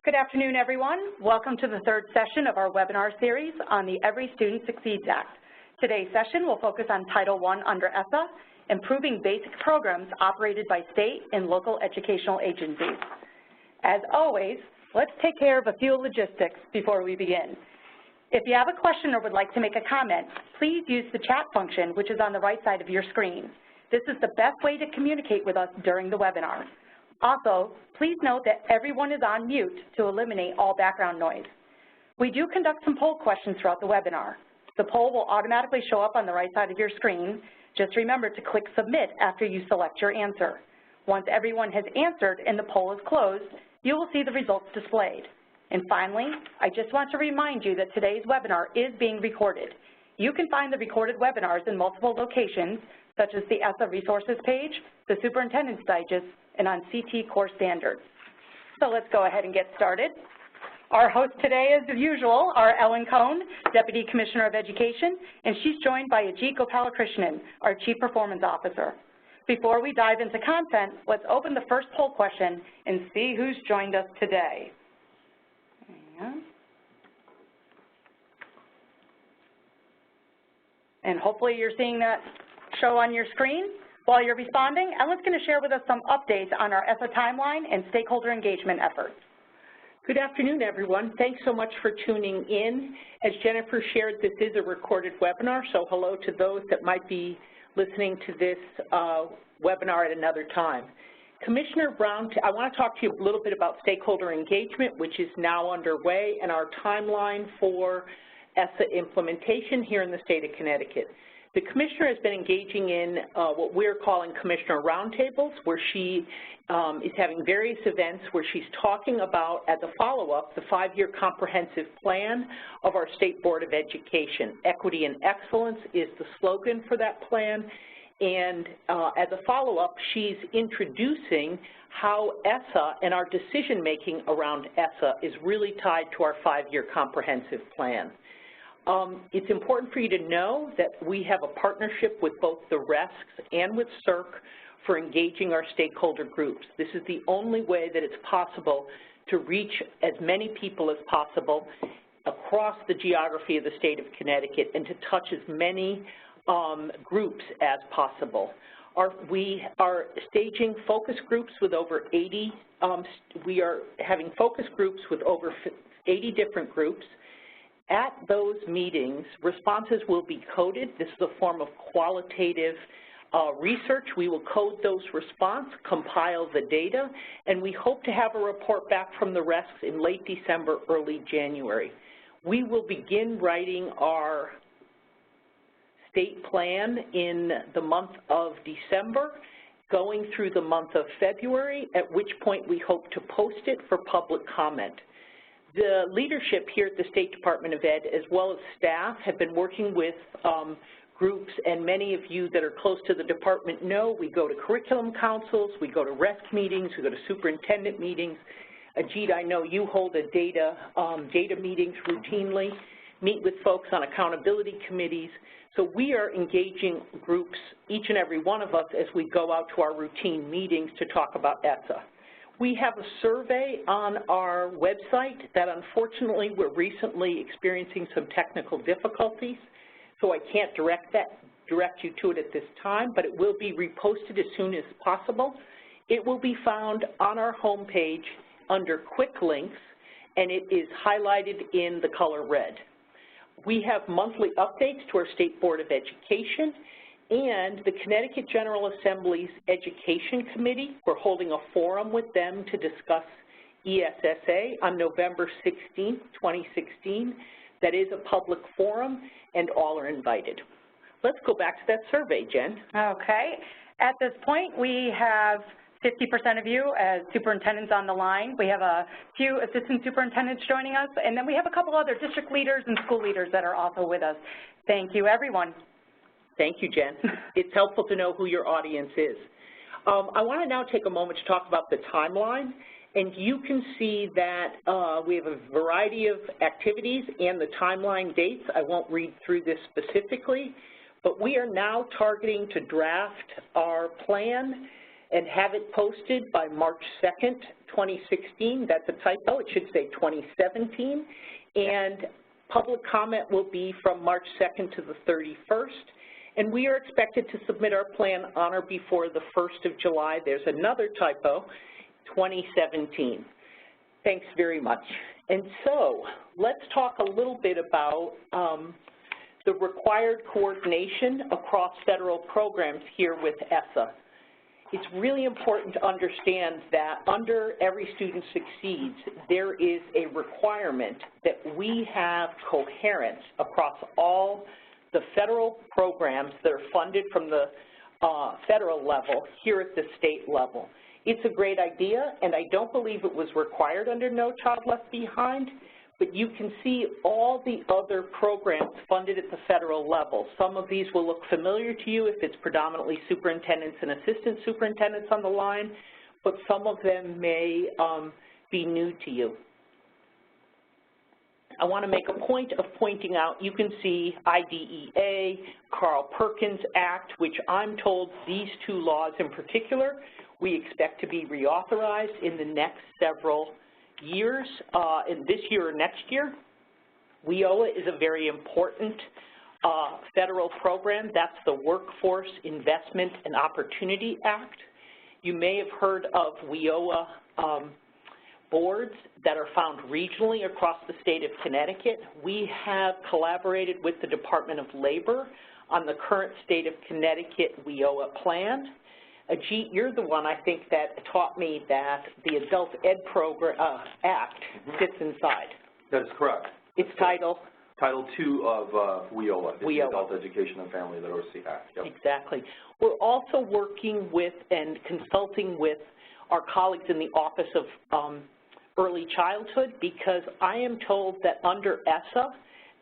Good afternoon, everyone. Welcome to the third session of our webinar series on the Every Student Succeeds Act. Today's session will focus on Title I under ESSA, improving basic programs operated by state and local educational agencies. As always, let's take care of a few logistics before we begin. If you have a question or would like to make a comment, please use the chat function, which is on the right side of your screen. This is the best way to communicate with us during the webinar. Also, please note that everyone is on mute to eliminate all background noise. We do conduct some poll questions throughout the webinar. The poll will automatically show up on the right side of your screen. Just remember to click Submit after you select your answer. Once everyone has answered and the poll is closed, you will see the results displayed. And finally, I just want to remind you that today's webinar is being recorded. You can find the recorded webinars in multiple locations, such as the ESSA resources page, the Superintendent's Digest, and on CT Core Standards. So let's go ahead and get started. Our host today, as usual, are Ellen Cohn, Deputy Commissioner of Education, and she's joined by Ajit Gopalakrishnan, our Chief Performance Officer. Before we dive into content, let's open the first poll question and see who's joined us today. And hopefully you're seeing that show on your screen. While you're responding, Ellen's going to share with us some updates on our ESSA timeline and stakeholder engagement efforts. Good afternoon, everyone. Thanks so much for tuning in. As Jennifer shared, this is a recorded webinar, so hello to those that might be listening to this webinar at another time. Commissioner Brown, I want to talk to you a little bit about stakeholder engagement, which is now underway, and our timeline for ESSA implementation here in the state of Connecticut. The Commissioner has been engaging in what we're calling Commissioner Roundtables, where she is having various events where she's talking about, as a follow-up, the 5-year comprehensive plan of our State Board of Education. Equity and excellence is the slogan for that plan, and as a follow-up, she's introducing how ESSA and our decision-making around ESSA is really tied to our 5-year comprehensive plan. It's important for you to know that we have a partnership with both the RESCs and with CERC for engaging our stakeholder groups. This is the only way that it's possible to reach as many people as possible across the geography of the state of Connecticut and to touch as many groups as possible. We are staging focus groups with over 80, we are having focus groups with over 80 different groups. At those meetings, responses will be coded. This is a form of qualitative research. We will code those responses, compile the data, and we hope to have a report back from the RESCs in late December, early January. We will begin writing our state plan in the month of December, going through the month of February, at which point we hope to post it for public comment. The leadership here at the State Department of Ed, as well as staff, have been working with groups, and many of you that are close to the department know we go to curriculum councils, we go to RESC meetings, we go to superintendent meetings. Ajit, I know you hold a data meetings routinely, meet with folks on accountability committees. So we are engaging groups, each and every one of us, as we go out to our routine meetings to talk about ESSA. We have a survey on our website that unfortunately we're recently experiencing some technical difficulties, so I can't direct you to it at this time, but it will be reposted as soon as possible. It will be found on our homepage under Quick Links, and it is highlighted in the color red. We have monthly updates to our State Board of Education, and the Connecticut General Assembly's Education Committee. We're holding a forum with them to discuss ESSA on November 16, 2016. That is a public forum, and all are invited. Let's go back to that survey, Jen. Okay. At this point, we have 50% of you as superintendents on the line. We have a few assistant superintendents joining us, and then we have a couple other district leaders and school leaders that are also with us. Thank you, everyone. Thank you, Jen. It's helpful to know who your audience is. I want to now take a moment to talk about the timeline, and you can see that we have a variety of activities and the timeline dates. I won't read through this specifically, but we are now targeting to draft our plan and have it posted by March 2nd, 2016. That's a typo. It should say 2017. And public comment will be from March 2nd to the 31st. And we are expected to submit our plan on or before the 1st of July. There's another typo, 2017. Thanks very much. And so let's talk a little bit about the required coordination across federal programs here with ESSA. It's really important to understand that under Every Student Succeeds, there is a requirement that we have coherence across all the federal programs that are funded from the federal level here at the state level. It's a great idea, and I don't believe it was required under No Child Left Behind, but you can see all the other programs funded at the federal level. Some of these will look familiar to you if it's predominantly superintendents and assistant superintendents on the line, but some of them may be new to you. I want to make a point of pointing out, you can see IDEA, Carl Perkins Act, which I'm told these two laws in particular, we expect to be reauthorized in the next several years, in this year or next year. WIOA is a very important federal program. That's the Workforce Investment and Opportunity Act. You may have heard of WIOA boards that are found regionally across the state of Connecticut. We have collaborated with the Department of Labor on the current state of Connecticut WIOA plan. Ajit, you're the one, I think, that taught me that the Adult Ed Program Act fits inside. That is correct. It's Title 2 of WIOA, the Adult Education and Family Literacy Act. Yep. Exactly. We're also working with and consulting with our colleagues in the Office of Early Childhood, because I am told that under ESSA,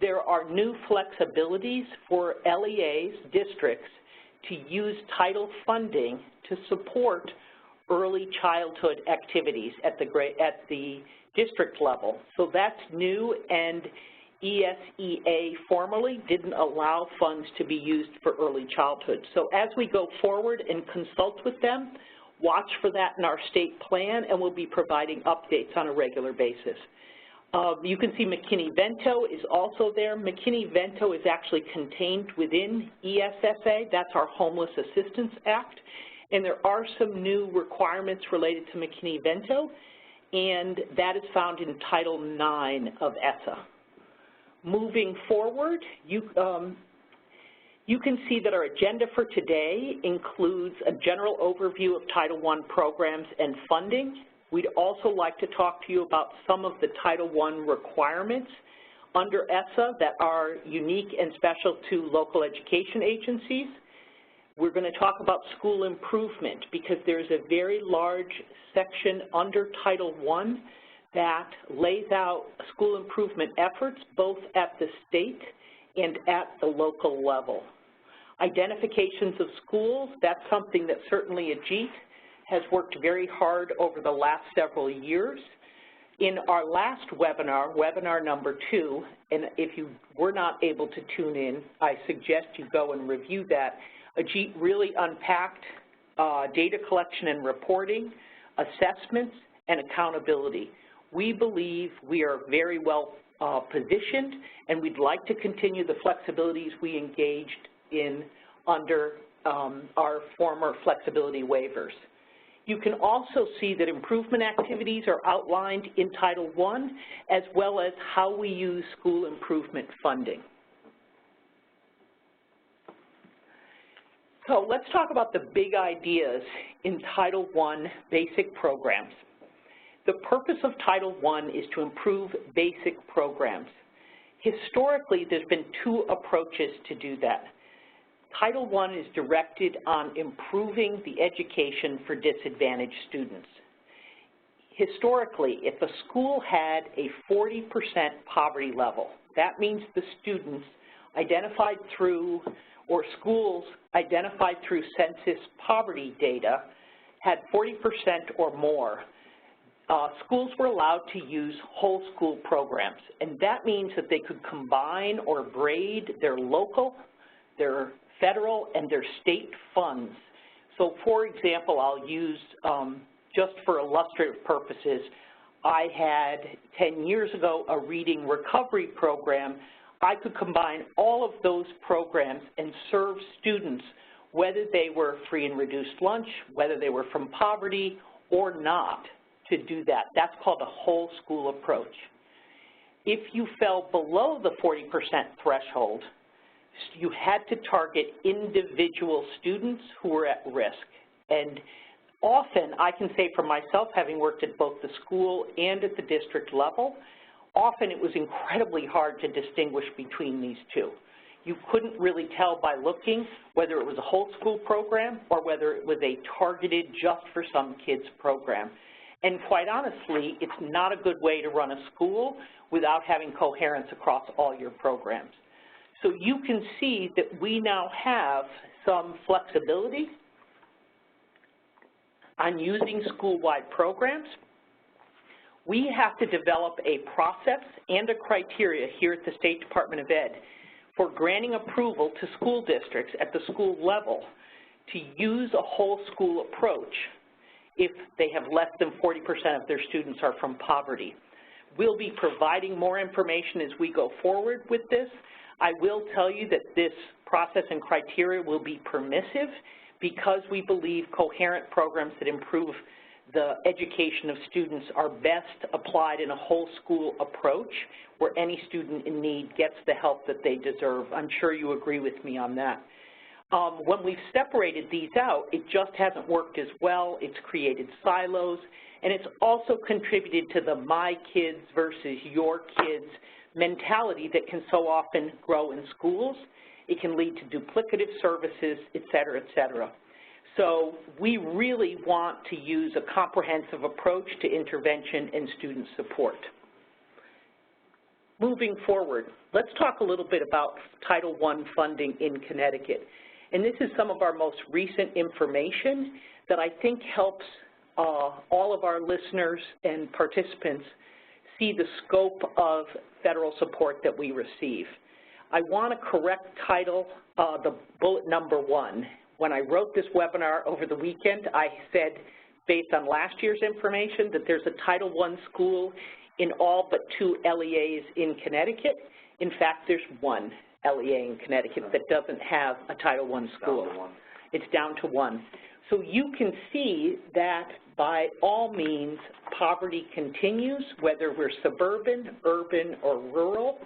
there are new flexibilities for LEAs, districts, to use title funding to support early childhood activities at the district level. So that's new, and ESSA formally didn't allow funds to be used for early childhood. So as we go forward and consult with them, watch for that in our state plan, and we'll be providing updates on a regular basis. You can see McKinney-Vento is also there. McKinney-Vento is actually contained within ESSA. That's our Homeless Assistance Act. And there are some new requirements related to McKinney-Vento, and that is found in Title IX of ESSA. Moving forward, you can see that our agenda for today includes a general overview of Title I programs and funding. We'd also like to talk to you about some of the Title I requirements under ESSA that are unique and special to local education agencies. We're going to talk about school improvement, because there's a very large section under Title I that lays out school improvement efforts both at the state and at the local level. Identifications of schools, that's something that certainly Ajit has worked very hard over the last several years. In our last webinar, webinar number 2, and if you were not able to tune in, I suggest you go and review that. Ajit really unpacked data collection and reporting, assessments, and accountability. We believe we are very well positioned, and we'd like to continue the flexibilities we engaged in under our former flexibility waivers. You can also see that improvement activities are outlined in Title I, as well as how we use school improvement funding. So let's talk about the big ideas in Title I basic programs. The purpose of Title I is to improve basic programs. Historically, there's been 2 approaches to do that. Title I is directed on improving the education for disadvantaged students. Historically, if a school had a 40% poverty level, that means the students identified through, or schools identified through census poverty data had 40% or more. Schools were allowed to use whole school programs, and that means that they could combine or braid their local, their federal, and their state funds So for example, I'll use, just for illustrative purposes, I had 10 years ago a reading recovery program. I could combine all of those programs and serve students whether they were free and reduced lunch, whether they were from poverty or not, to do that. That's called a whole school approach. If you fell below the 40% threshold, you had to target individual students who were at risk. And often, I can say for myself, having worked at both the school and at the district level, often it was incredibly hard to distinguish between these two. You couldn't really tell by looking whether it was a whole school program or whether it was a targeted just for some kids program. And quite honestly, it's not a good way to run a school without having coherence across all your programs. So you can see that we now have some flexibility on using school-wide programs. We have to develop a process and a criteria here at the State Department of Ed for granting approval to school districts at the school level to use a whole school approach if they have less than 40% of their students are from poverty. We'll be providing more information as we go forward with this. I will tell you that this process and criteria will be permissive because we believe coherent programs that improve the education of students are best applied in a whole school approach where any student in need gets the help that they deserve. I'm sure you agree with me on that. When we've separated these out, it just hasn't worked as well. It's created silos, and it's also contributed to the my kids versus your kids mentality that can so often grow in schools. It can lead to duplicative services, et cetera, et cetera. So we really want to use a comprehensive approach to intervention and student support. Moving forward, let's talk a little bit about Title I funding in Connecticut. And this is some of our most recent information that I think helps all of our listeners and participants see the scope of federal support that we receive. I want to correct title, the bullet number 1. When I wrote this webinar over the weekend, I said, based on last year's information, that there's a Title I school in all but 2 LEAs in Connecticut. In fact, there's 1 LEA in Connecticut that doesn't have a Title I school. It's down to 1. So you can see that by all means, poverty continues, whether we're suburban, urban, or rural.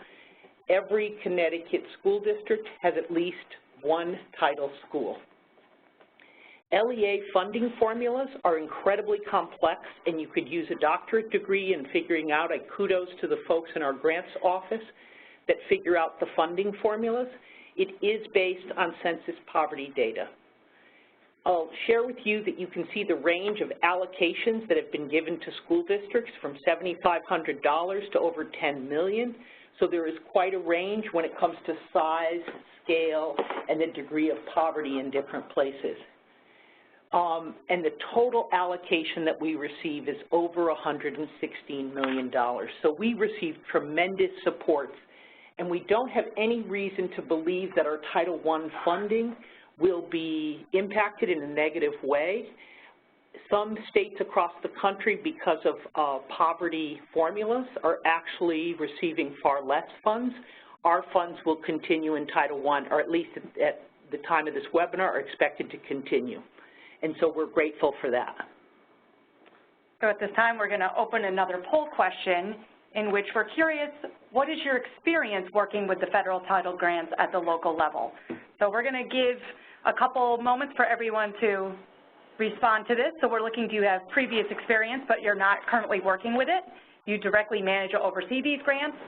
Every Connecticut school district has at least 1 title school. LEA funding formulas are incredibly complex, and you could use a doctorate degree in figuring out. Kudos to the folks in our grants office that figure out the funding formulas. It is based on census poverty data. I'll share with you that you can see the range of allocations that have been given to school districts from $7,500 to over $10 million. So there is quite a range when it comes to size, scale, and the degree of poverty in different places. And the total allocation that we receive is over $116 million. So we receive tremendous support, and we don't have any reason to believe that our Title I funding will be impacted in a negative way. Some states across the country, because of poverty formulas, are actually receiving far less funds. Our funds will continue in Title I, or at least at the time of this webinar, are expected to continue. And so we're grateful for that. So at this time, we're going to open another poll question in which we're curious, what is your experience working with the federal title grants at the local level? So we're going to give a couple moments for everyone to respond to this. So we're looking, do you have previous experience, but you're not currently working with it? You directly manage or oversee these grants?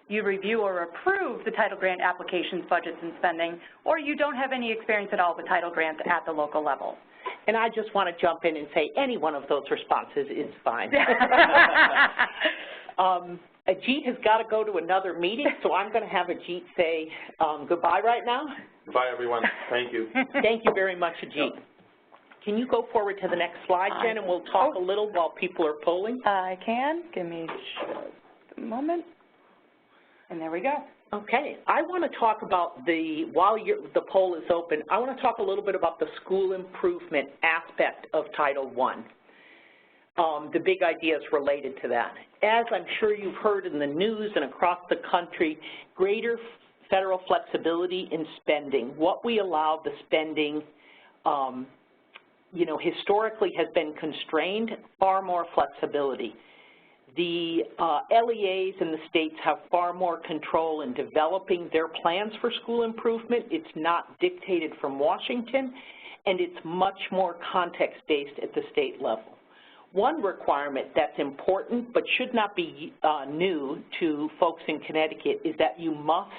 You review or approve the title grant applications, budgets, and spending, or you don't have any experience at all with title grants at the local level? And I just want to jump in and say any one of those responses is fine. Ajit has got to go to another meeting, so I'm going to have Ajit say goodbye right now. Goodbye, everyone. Thank you. Thank you very much, Ajit. Yep. Can you go forward to the next slide, Jen, and we'll talk a little while people are polling? I can. Give me just a moment. And there we go. Okay, I want to talk about while the poll is open, I want to talk a little bit about the school improvement aspect of Title I. The big ideas related to that. As I'm sure you've heard in the news and across the country, greater federal flexibility in spending. What we allow the spending, historically has been constrained, far more flexibility. The LEAs in the states have far more control in developing their plans for school improvement. It's not dictated from Washington, and it's much more context-based at the state level. One requirement that's important but should not be new to folks in Connecticut is that you must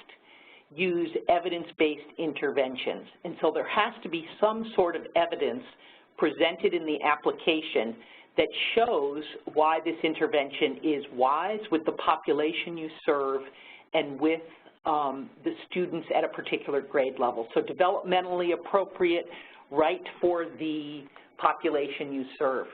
use evidence-based interventions. And so there has to be some sort of evidence presented in the application that shows why this intervention is wise with the population you serve and with the students at a particular grade level. So developmentally appropriate, right for the population you serve.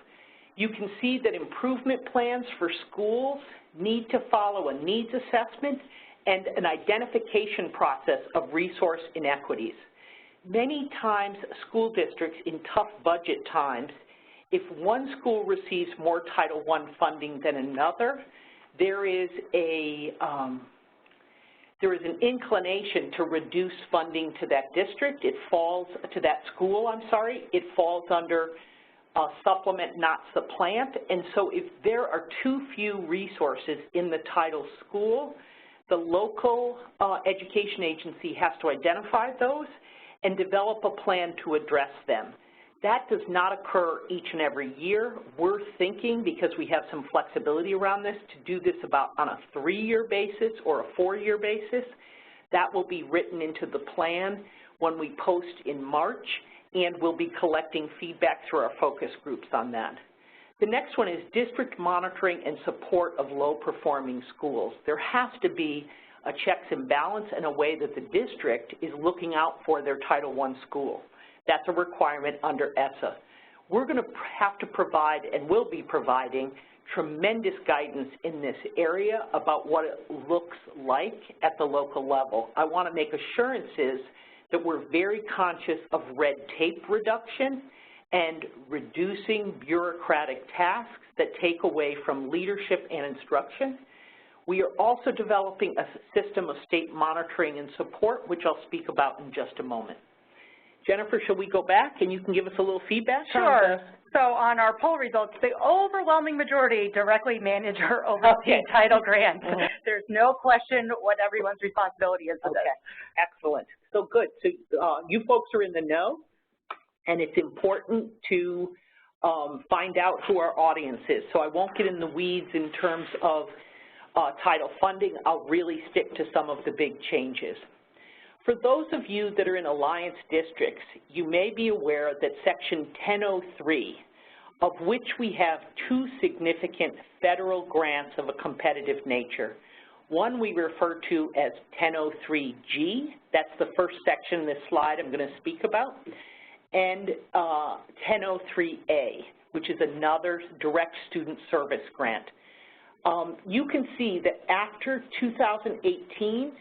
You can see that improvement plans for schools need to follow a needs assessment and an identification process of resource inequities. Many times school districts in tough budget times, if one school receives more Title I funding than another, there is an inclination to reduce funding to that district. It falls to that school, it falls under supplement, not supplant. And so if there are too few resources in the title school, the local education agency has to identify those and develop a plan to address them. That does not occur each and every year. We're thinking, because we have some flexibility around this, to do this about on a 3-year basis or a 4-year basis. That will be written into the plan when we post in March, and we'll be collecting feedback through our focus groups on that. The next one is district monitoring and support of low-performing schools. There has to be a checks and balance and a way that the district is looking out for their Title I school. That's a requirement under ESSA. We're going to have to provide and will be providing tremendous guidance in this area about what it looks like at the local level. I want to make assurances that we're very conscious of red tape reduction and reducing bureaucratic tasks that take away from leadership and instruction. We are also developing a system of state monitoring and support, which I'll speak about in just a moment. Jennifer, shall we go back and you can give us a little feedback? Sure. So on our poll results, the overwhelming majority directly manage or oversee title grants. There's no question what everyone's responsibility is for this. Excellent. So good. So you folks are in the know, and it's important to find out who our audience is. So I won't get in the weeds in terms of title funding. I'll really stick to some of the big changes. For those of you that are in alliance districts, you may be aware that Section 1003, of which we have 2 significant federal grants of a competitive nature. One we refer to as 1003G, that's the first section in this slide I'm going to speak about, and 1003A, which is another direct student service grant. You can see that after 2018,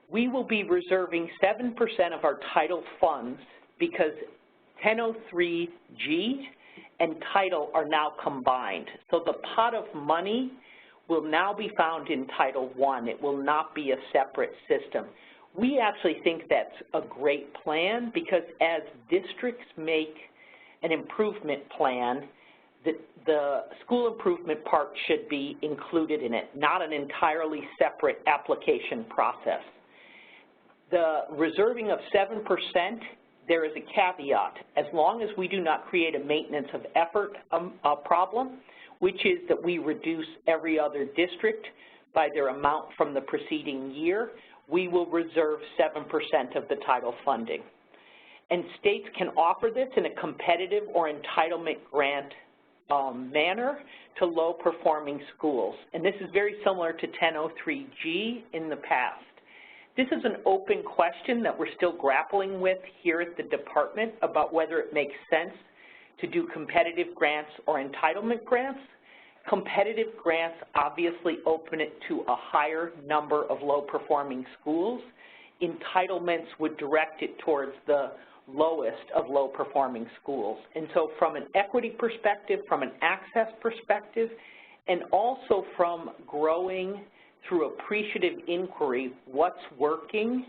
we will be reserving 7% of our title funds because 1003G and title are now combined. So the pot of money will now be found in Title I. It will not be a separate system. We actually think that's a great plan because as districts make an improvement plan, the school improvement part should be included in it, not an entirely separate application process. The reserving of 7%, there is a caveat. As long as we do not create a maintenance of effort problem, which is that we reduce every other district by their amount from the preceding year, we will reserve 7% of the title funding. And states can offer this in a competitive or entitlement grant manner to low-performing schools. And this is very similar to 1003G in the past. This is an open question that we're still grappling with here at the department about whether it makes sense to do competitive grants or entitlement grants. Competitive grants obviously open it to a higher number of low-performing schools. Entitlements would direct it towards the lowest of low-performing schools. And so from an equity perspective, from an access perspective, and also from growing through appreciative inquiry what's working,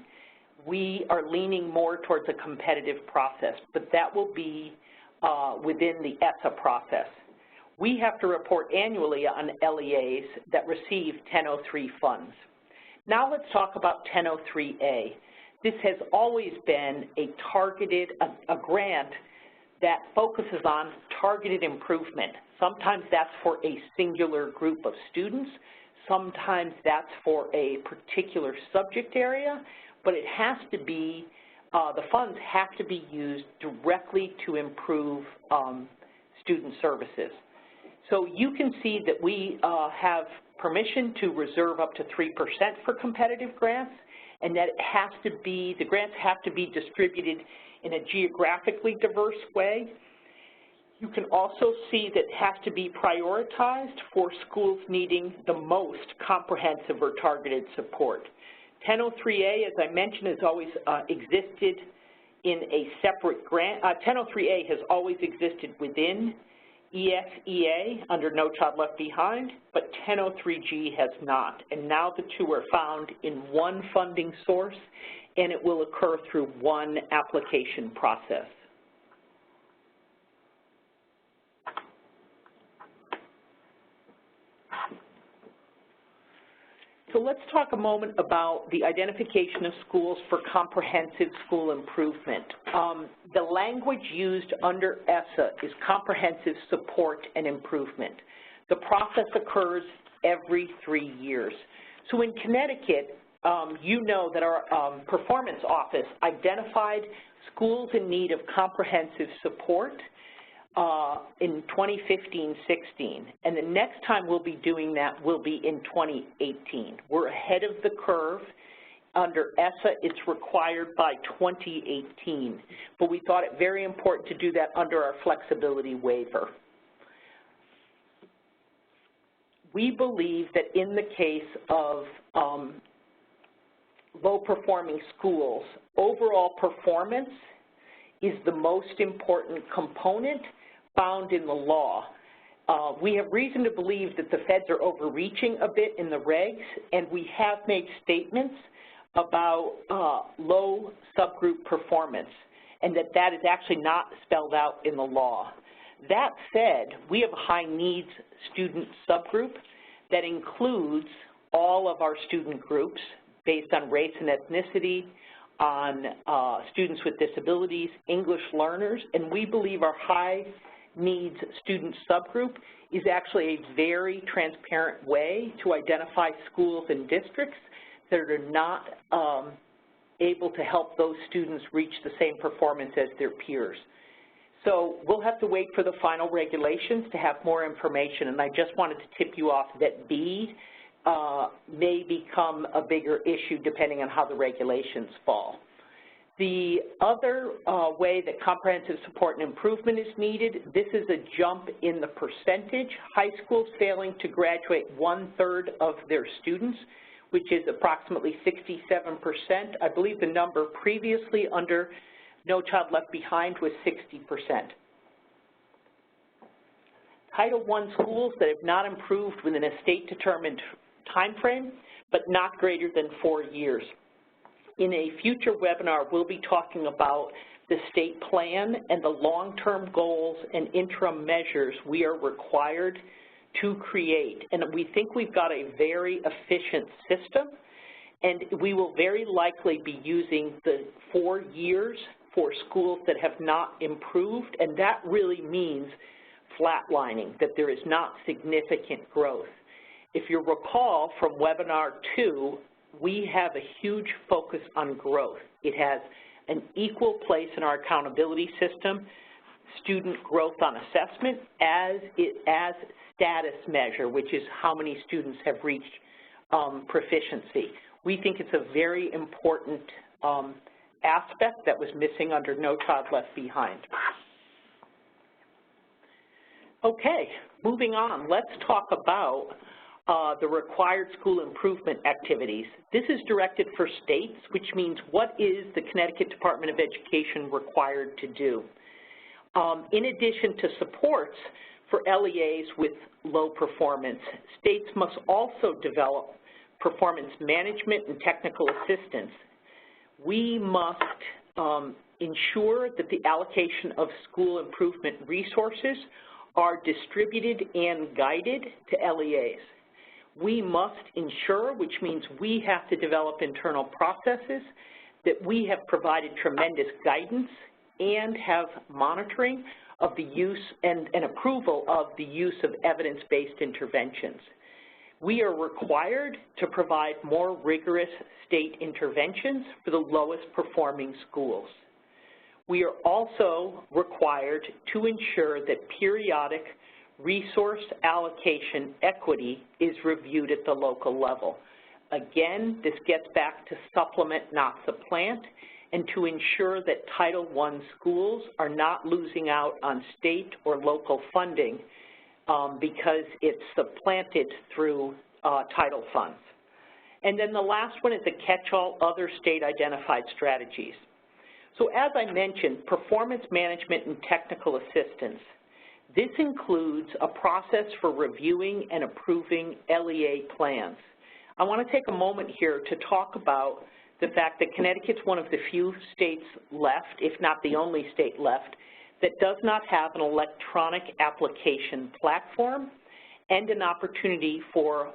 we are leaning more towards a competitive process, but that will be within the ESSA process. We have to report annually on LEAs that receive 1003 funds. Now let's talk about 1003A. This has always been a targeted, a grant that focuses on targeted improvement. Sometimes that's for a singular group of students. Sometimes that's for a particular subject area, but it has to be, the funds have to be used directly to improve student services. So you can see that we have permission to reserve up to 3% for competitive grants, and that it has to be, the grants have to be distributed in a geographically diverse way. You can also see that it has to be prioritized for schools needing the most comprehensive or targeted support. 1003A, as I mentioned, has always existed in a separate grant. 1003A has always existed within ESSA under No Child Left Behind, but 1003G has not. And now the two are found in one funding source, and it will occur through one application process. So let's talk a moment about the identification of schools for comprehensive school improvement. The language used under ESSA is comprehensive support and improvement. The process occurs every 3 years. So in Connecticut, you know that our performance office identified schools in need of comprehensive support in 2015-16, and the next time we'll be doing that will be in 2018. We're ahead of the curve. Under ESSA, it's required by 2018, but we thought it very important to do that under our flexibility waiver. We believe that in the case of low-performing schools, overall performance is the most important component found in the law. We have reason to believe that the feds are overreaching a bit in the regs, and we have made statements about low subgroup performance, and that is actually not spelled out in the law. That said, we have a high needs student subgroup that includes all of our student groups based on race and ethnicity, on students with disabilities, English learners, and we believe our high needs student subgroup is actually a very transparent way to identify schools and districts that are not able to help those students reach the same performance as their peers. So we'll have to wait for the final regulations to have more information, and I just wanted to tip you off that B may become a bigger issue depending on how the regulations fall. The other way that comprehensive support and improvement is needed, this is a jump in the percentage. High schools failing to graduate 1/3 of their students, which is approximately 67%. I believe the number previously under No Child Left Behind was 60%. Title I schools that have not improved within a state-determined time frame, but not greater than 4 years. In a future webinar, we'll be talking about the state plan and the long-term goals and interim measures we are required to create. And we think we've got a very efficient system, and we will very likely be using the 4 years for schools that have not improved, and that really means flatlining, that there is not significant growth. If you recall from webinar 2, we have a huge focus on growth. It has an equal place in our accountability system, student growth on assessment, as status measure, which is how many students have reached proficiency. We think it's a very important aspect that was missing under No Child Left Behind. Okay, moving on, let's talk about the required school improvement activities. This is directed for states, which means what is the Connecticut Department of Education required to do? In addition to supports for LEAs with low performance, states must also develop performance management and technical assistance. We must ensure that the allocation of school improvement resources are distributed and guided to LEAs. We must ensure, which means we have to develop internal processes, that we have provided tremendous guidance and have monitoring of the use and approval of the use of evidence-based interventions. We are required to provide more rigorous state interventions for the lowest performing schools. We are also required to ensure that periodic resource allocation equity is reviewed at the local level. Again, this gets back to supplement, not supplant, and to ensure that Title I schools are not losing out on state or local funding because it's supplanted through title funds. And then the last one is a catch-all other state-identified strategies. So as I mentioned, performance management and technical assistance. This includes a process for reviewing and approving LEA plans. I want to take a moment here to talk about the fact that Connecticut's one of the few states left, if not the only state left, that does not have an electronic application platform and an opportunity for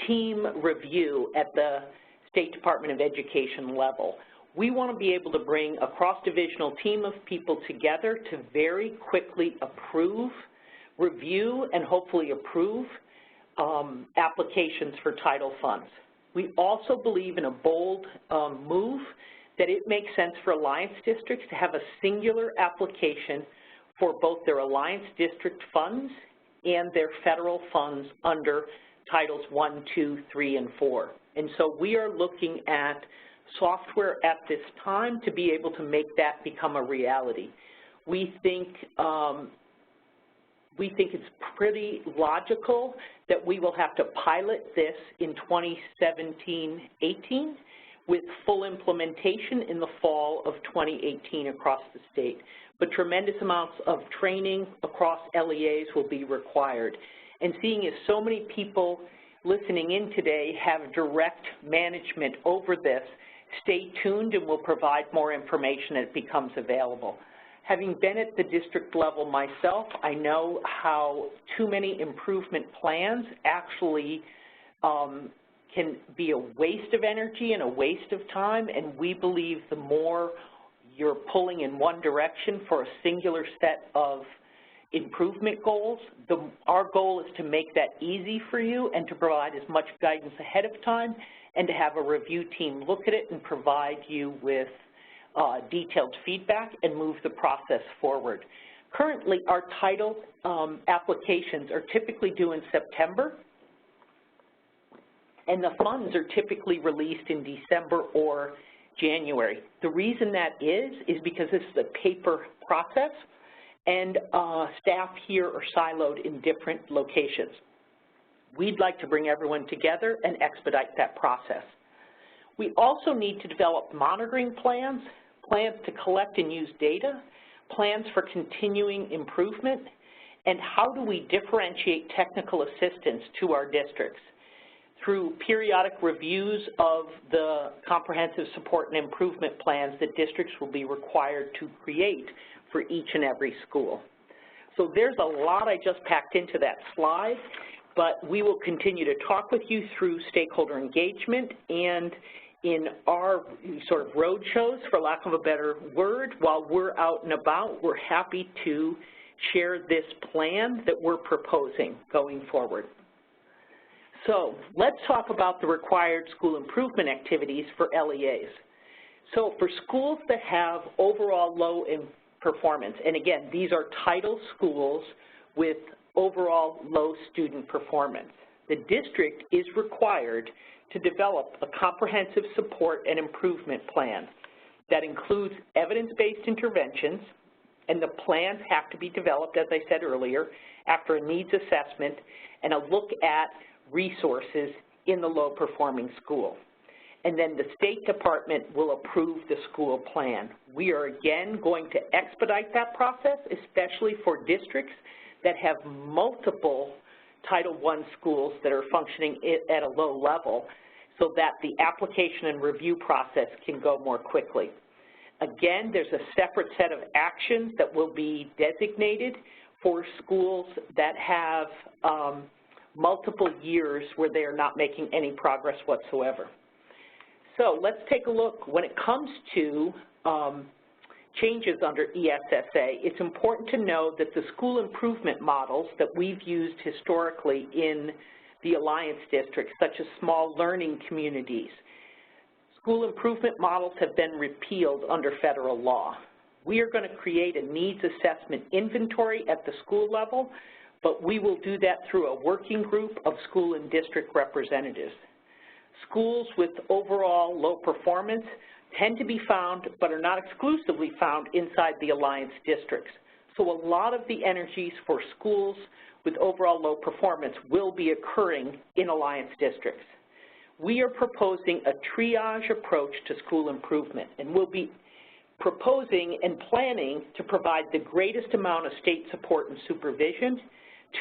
team review at the State Department of Education level. We want to be able to bring a cross-divisional team of people together to very quickly approve, review, and hopefully approve applications for title funds. We also believe in a bold move that it makes sense for Alliance districts to have a singular application for both their Alliance district funds and their federal funds under Titles 1, 2, 3, and 4. And so we are looking at software at this time to be able to make that become a reality. We think it's pretty logical that we will have to pilot this in 2017-18 with full implementation in the fall of 2018 across the state. But tremendous amounts of training across LEAs will be required. And seeing as so many people listening in today have direct management over this, stay tuned and we'll provide more information as it becomes available. Having been at the district level myself, I know how too many improvement plans actually can be a waste of energy and a waste of time, and we believe the more you're pulling in one direction for a singular set of improvement goals, our goal is to make that easy for you and to provide as much guidance ahead of time and to have a review team look at it and provide you with detailed feedback and move the process forward. Currently, our title applications are typically due in September, and the funds are typically released in December or January. The reason that is because this is a paper process, and staff here are siloed in different locations. We'd like to bring everyone together and expedite that process. We also need to develop monitoring plans, plans to collect and use data, plans for continuing improvement, and how do we differentiate technical assistance to our districts through periodic reviews of the comprehensive support and improvement plans that districts will be required to create for each and every school. So there's a lot I just packed into that slide, but we will continue to talk with you through stakeholder engagement and in our sort of road shows, for lack of a better word. While we're out and about, we're happy to share this plan that we're proposing going forward. So let's talk about the required school improvement activities for LEAs. So for schools that have overall low performance, and again, these are title schools with overall low student performance, the district is required to develop a comprehensive support and improvement plan that includes evidence-based interventions, And the plans have to be developed, as I said earlier, after a needs assessment and a look at resources in the low-performing school. And then the State Department will approve the school plan. We are, again, going to expedite that process, especially for districts that have multiple Title I schools that are functioning at a low level, so that the application and review process can go more quickly. Again, there's a separate set of actions that will be designated for schools that have multiple years where they are not making any progress whatsoever. So let's take a look. When it comes to changes under ESSA, it's important to know that the school improvement models that we've used historically in the Alliance districts, such as small learning communities, school improvement models have been repealed under federal law. We are going to create a needs assessment inventory at the school level, but we will do that through a working group of school and district representatives. Schools with overall low performance tend to be found, but are not exclusively found, inside the Alliance districts. So a lot of the energies for schools with overall low performance will be occurring in Alliance districts. We are proposing a triage approach to school improvement, and we'll be proposing and planning to provide the greatest amount of state support and supervision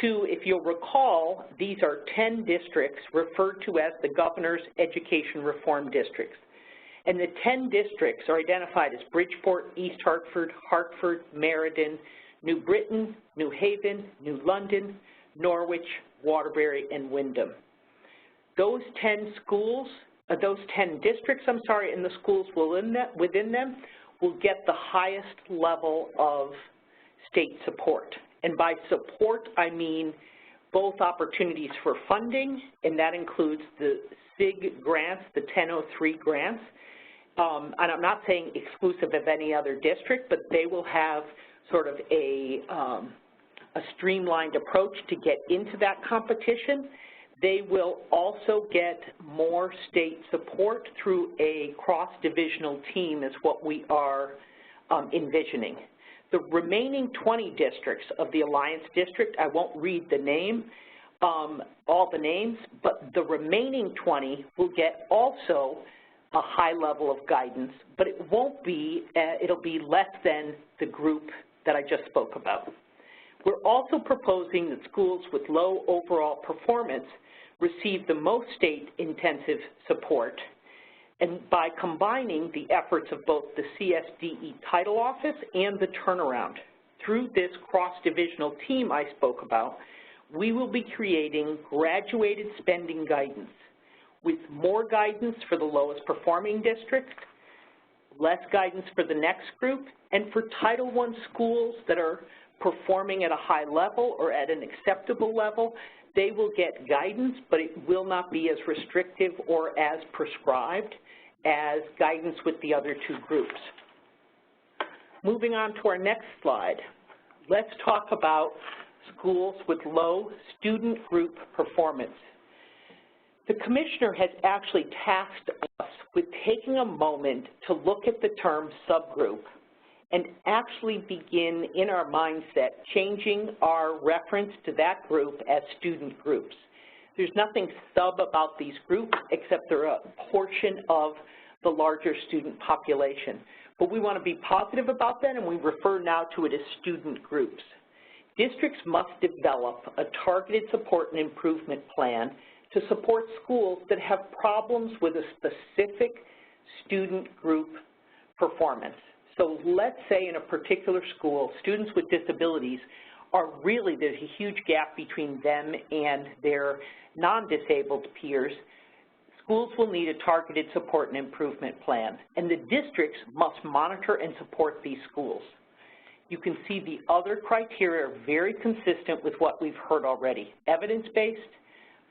to, if you'll recall, these are 10 districts referred to as the Governor's Education Reform Districts. And the 10 districts are identified as Bridgeport, East Hartford, Hartford, Meriden, New Britain, New Haven, New London, Norwich, Waterbury, and Windham. Those 10 schools, those 10 districts, and the schools within them will get the highest level of state support. And by support, I mean both opportunities for funding, and that includes the SIG grants, the 1003 grants. And I'm not saying exclusive of any other district, but they will have sort of a streamlined approach to get into that competition. They will also get more state support through a cross-divisional team is what we are envisioning. The remaining 20 districts of the Alliance District, I won't read the name, all the names, but the remaining 20 will get also a high level of guidance, but it won't be, it'll be less than the group that I just spoke about. We're also proposing that schools with low overall performance receive the most state-intensive support, and by combining the efforts of both the CSDE Title Office and the Turnaround. Through this cross-divisional team I spoke about, we will be creating graduated spending guidance with more guidance for the lowest performing districts, less guidance for the next group, and for Title I schools that are performing at a high level or at an acceptable level, they will get guidance, but it will not be as restrictive or as prescribed as guidance with the other two groups. Moving on to our next slide, let's talk about schools with low student group performance. The Commissioner has actually tasked us with taking a moment to look at the term subgroup and actually begin in our mindset changing our reference to that group as student groups. There's nothing sub about these groups except they're a portion of the larger student population. But we want to be positive about that, and we refer now to it as student groups. Districts must develop a targeted support and improvement plan to support schools that have problems with a specific student group performance. So let's say in a particular school, students with disabilities are really, there's a huge gap between them and their non-disabled peers. Schools will need a targeted support and improvement plan, and the districts must monitor and support these schools. You can see the other criteria are very consistent with what we've heard already. Evidence-based,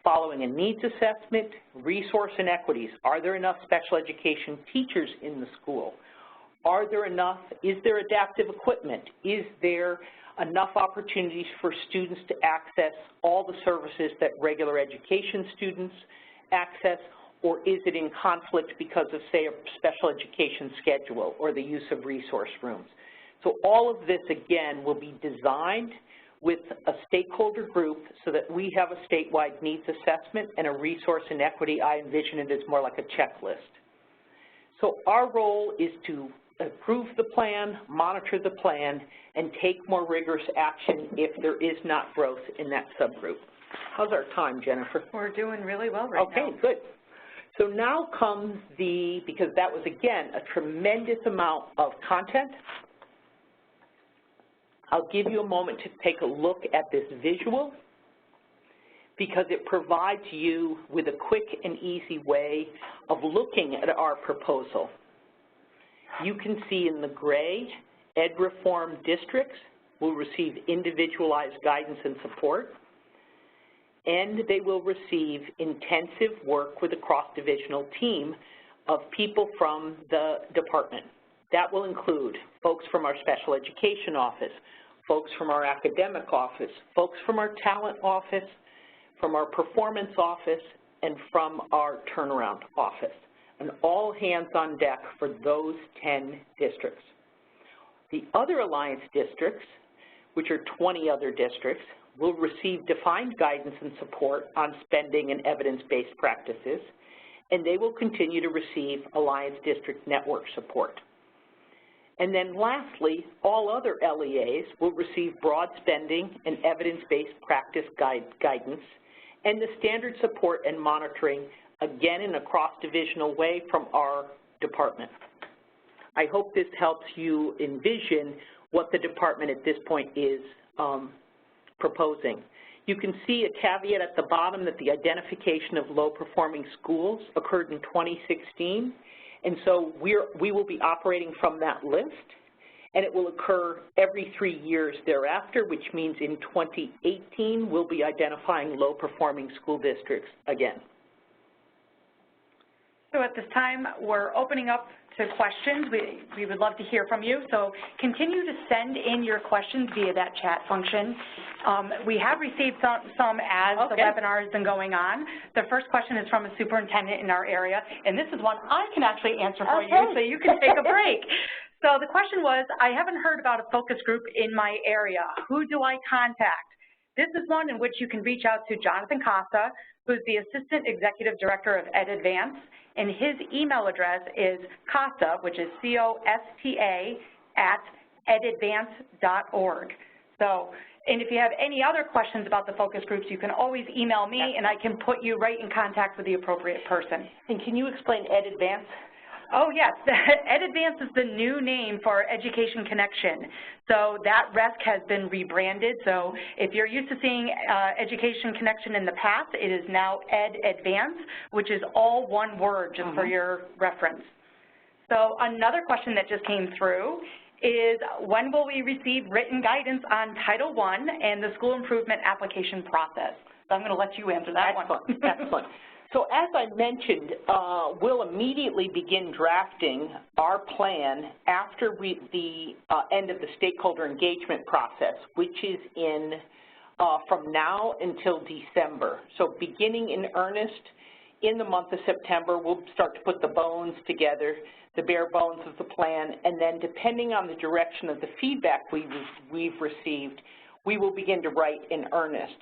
following a needs assessment, resource inequities. Are there enough special education teachers in the school? Are there enough, is there adaptive equipment? Is there enough opportunities for students to access all the services that regular education students access, or is it in conflict because of, say, a special education schedule or the use of resource rooms? So all of this, again, will be designed with a stakeholder group so that we have a statewide needs assessment and a resource and equity. I envision it as more like a checklist. So our role is to approve the plan, monitor the plan, and take more rigorous action if there is not growth in that subgroup. How's our time, Jennifer? We're doing really well right now. Okay, good. So now comes because that was, again, a tremendous amount of content. I'll give you a moment to take a look at this visual because it provides you with a quick and easy way of looking at our proposal. You can see in the gray, ed reform districts will receive individualized guidance and support, and they will receive intensive work with a cross-divisional team of people from the department. That will include folks from our special education office, folks from our academic office, folks from our talent office, from our performance office, and from our turnaround office. And all hands on deck for those 10 districts. The other Alliance districts, which are 20 other districts, will receive defined guidance and support on spending and evidence-based practices, and they will continue to receive Alliance District Network support. And then lastly, all other LEAs will receive broad spending and evidence-based practice guidance and the standard support and monitoring, again in a cross-divisional way from our department. I hope this helps you envision what the department at this point is proposing. You can see a caveat at the bottom that the identification of low-performing schools occurred in 2016, and so we will be operating from that list, and it will occur every 3 years thereafter, which means in 2018 we'll be identifying low-performing school districts again. So at this time, we're opening up to questions. We would love to hear from you. So continue to send in your questions via that chat function. We have received some as the webinar has been going on. The first question is from a superintendent in our area, and this is one I can actually answer for you, so you can take a break. So the question was, I haven't heard about a focus group in my area. Who do I contact? This is one in which you can reach out to Jonathan Costa, who's the Assistant Executive Director of Ed Advance, and his email address is Costa, which is C-O-S-T-A, @edadvance.org. So, and if you have any other questions about the focus groups, you can always email me, and I can put you right in contact with the appropriate person. And can you explain Ed Advance? Oh, yes. Ed Advance is the new name for Education Connection. So that RESC has been rebranded. So if you're used to seeing Education Connection in the past, it is now Ed Advance, which is all one word, just for your reference. So another question that just came through is, when will we receive written guidance on Title I and the school improvement application process? So I'm going to let you answer that one. Excellent. So as I mentioned, we'll immediately begin drafting our plan after the end of the stakeholder engagement process, which is in from now until December. So beginning in earnest in the month of September, we'll start to put the bones together, the bare bones of the plan, and then depending on the direction of the feedback we've received, we will begin to write in earnest.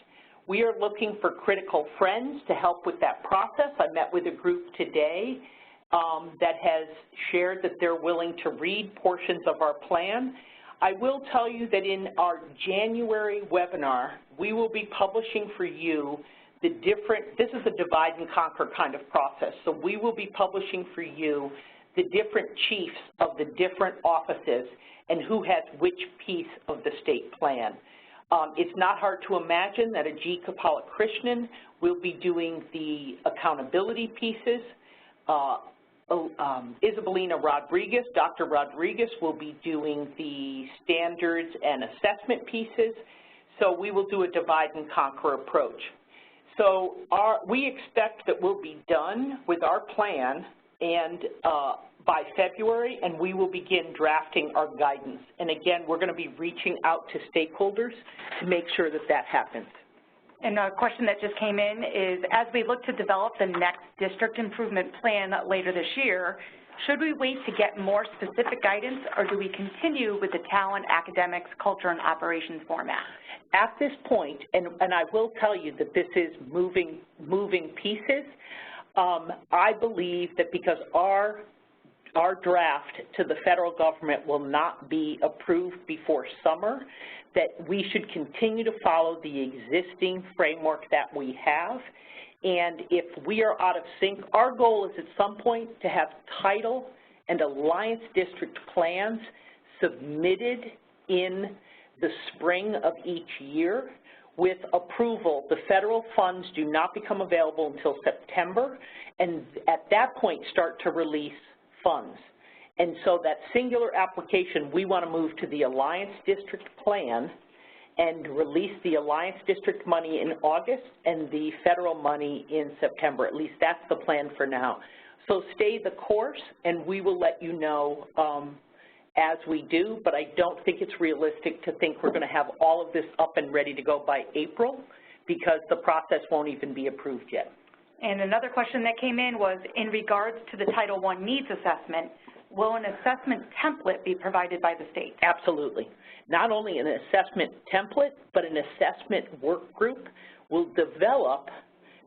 We are looking for critical friends to help with that process. I met with a group today that has shared that they're willing to read portions of our plan. I will tell you that in our January webinar, we will be publishing for you the different, this is a divide and conquer kind of process, so we will be publishing for you the different chiefs of the different offices and who has which piece of the state plan. It's not hard to imagine that a G. Kapala-Krishnan will be doing the accountability pieces. Isabelina Rodriguez, Dr. Rodriguez, will be doing the standards and assessment pieces. So we will do a divide and conquer approach. So we expect that we'll be done with our plan and by February, and we will begin drafting our guidance. And again, we're going to be reaching out to stakeholders to make sure that that happens. And a question that just came in is, as we look to develop the next district improvement plan later this year, Should we wait to get more specific guidance, or do we continue with the talent, academics, culture, and operations format? At this point, and I will tell you that this is moving pieces, I believe that because our draft to the federal government will not be approved before summer, that we should continue to follow the existing framework that we have. And if we are out of sync, our goal is at some point to have title and alliance district plans submitted in the spring of each year with approval. The federal funds do not become available until September, and at that point start to release funds. And so that singular application, we want to move to the alliance district plan and release the alliance district money in August and the federal money in September. At least that's the plan for now. So stay the course, and we will let you know as we do, but I don't think it's realistic to think we're going to have all of this up and ready to go by April, because the process won't even be approved yet. And another question that came in was, in regards to the Title I needs assessment, will an assessment template be provided by the state? Absolutely. Not only an assessment template, but an assessment work group will develop,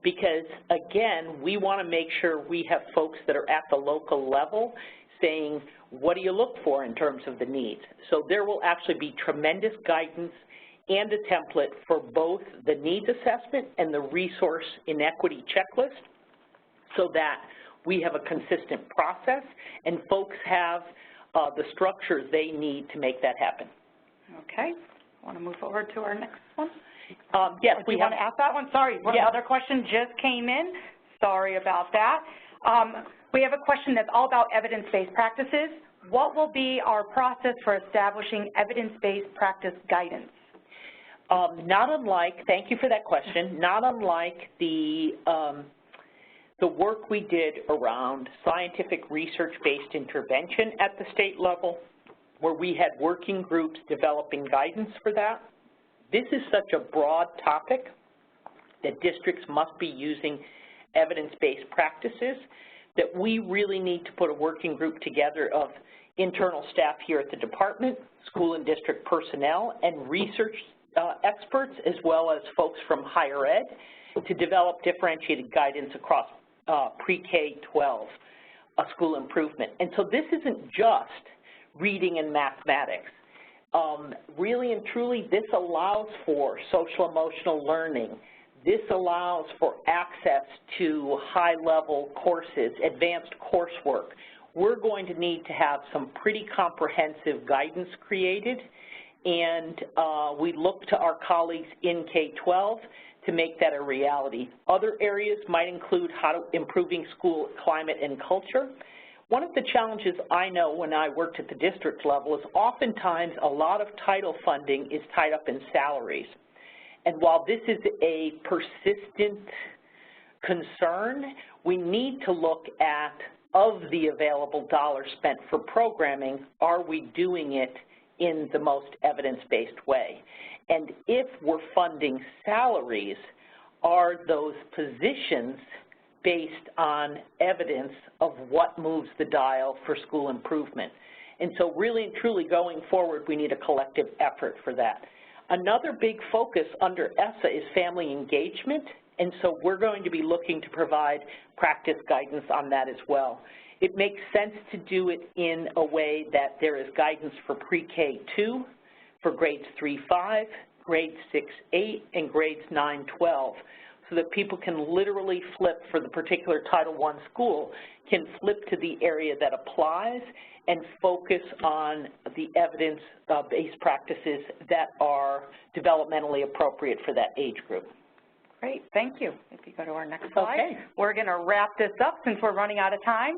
because, again, we want to make sure we have folks that are at the local level saying, what do you look for in terms of the needs? So there will actually be tremendous guidance and a template for both the needs assessment and the resource inequity checklist, so that we have a consistent process and folks have the structure they need to make that happen. Okay. I want to move forward to our next one. Yes, we want to ask that one? Sorry, another question just came in. Sorry about that. We have a question that's all about evidence-based practices. What will be our process for establishing evidence-based practice guidance? Not unlike, thank you for that question, not unlike the work we did around scientific research-based intervention at the state level, where we had working groups developing guidance for that. This is such a broad topic that districts must be using evidence-based practices that we really need to put a working group together of internal staff here at the department, school and district personnel, and research experts, as well as folks from higher ed, to develop differentiated guidance across pre-K-12 school improvement. And so this isn't just reading and mathematics. Really and truly, this allows for social emotional learning. This allows for access to high-level courses, advanced coursework. We're going to need to have some pretty comprehensive guidance created, and we look to our colleagues in K-12 to make that a reality. Other areas might include improving school climate and culture. One of the challenges I know when I worked at the district level is oftentimes a lot of title funding is tied up in salaries. And while this is a persistent concern, we need to look at, of the available dollars spent for programming, are we doing it in the most evidence-based way? And if we're funding salaries, are those positions based on evidence of what moves the dial for school improvement? And so really and truly going forward, we need a collective effort for that. Another big focus under ESSA is family engagement, and so we're going to be looking to provide practice guidance on that as well. It makes sense to do it in a way that there is guidance for pre-K-2, for grades 3-5, grades 6-8, and grades 9-12, so that people can literally flip for the particular Title I school, can flip to the area that applies and focus on the evidence-based practices that are developmentally appropriate for that age group. Great, thank you. If you go to our next slide, okay. We're going to wrap this up since we're running out of time.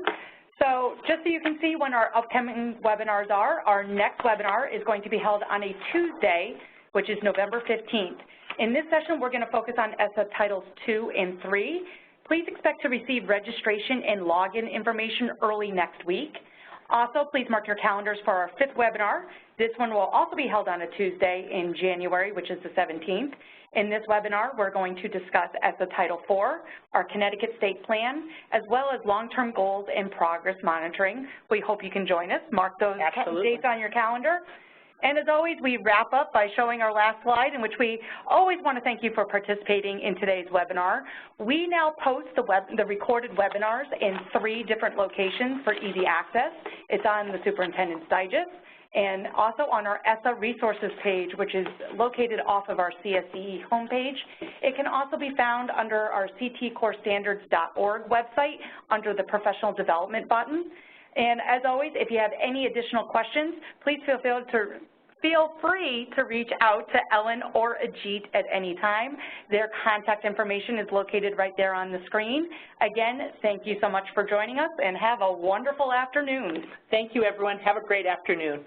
So just so you can see when our upcoming webinars are, our next webinar is going to be held on a Tuesday, which is November 15th. In this session, we're going to focus on ESSA Titles 2 and 3. Please expect to receive registration and login information early next week. Also, please mark your calendars for our 5th webinar, This one will also be held on a Tuesday in January, which is the 17th. In this webinar, we're going to discuss ESSA Title IV, our Connecticut State Plan, as well as long-term goals and progress monitoring. We hope you can join us. Mark those dates on your calendar. And as always, we wrap up by showing our last slide, in which we always want to thank you for participating in today's webinar. We now post the recorded webinars in 3 different locations for easy access. It's on the Superintendent's Digest, and also on our ESSA resources page, which is located off of our CSDE homepage. It can also be found under our ctcorestandards.org website under the professional development button. And as always, if you have any additional questions, please feel free to reach out to Ellen or Ajit at any time. Their contact information is located right there on the screen. Again, thank you so much for joining us, and have a wonderful afternoon. Thank you, everyone. Have a great afternoon.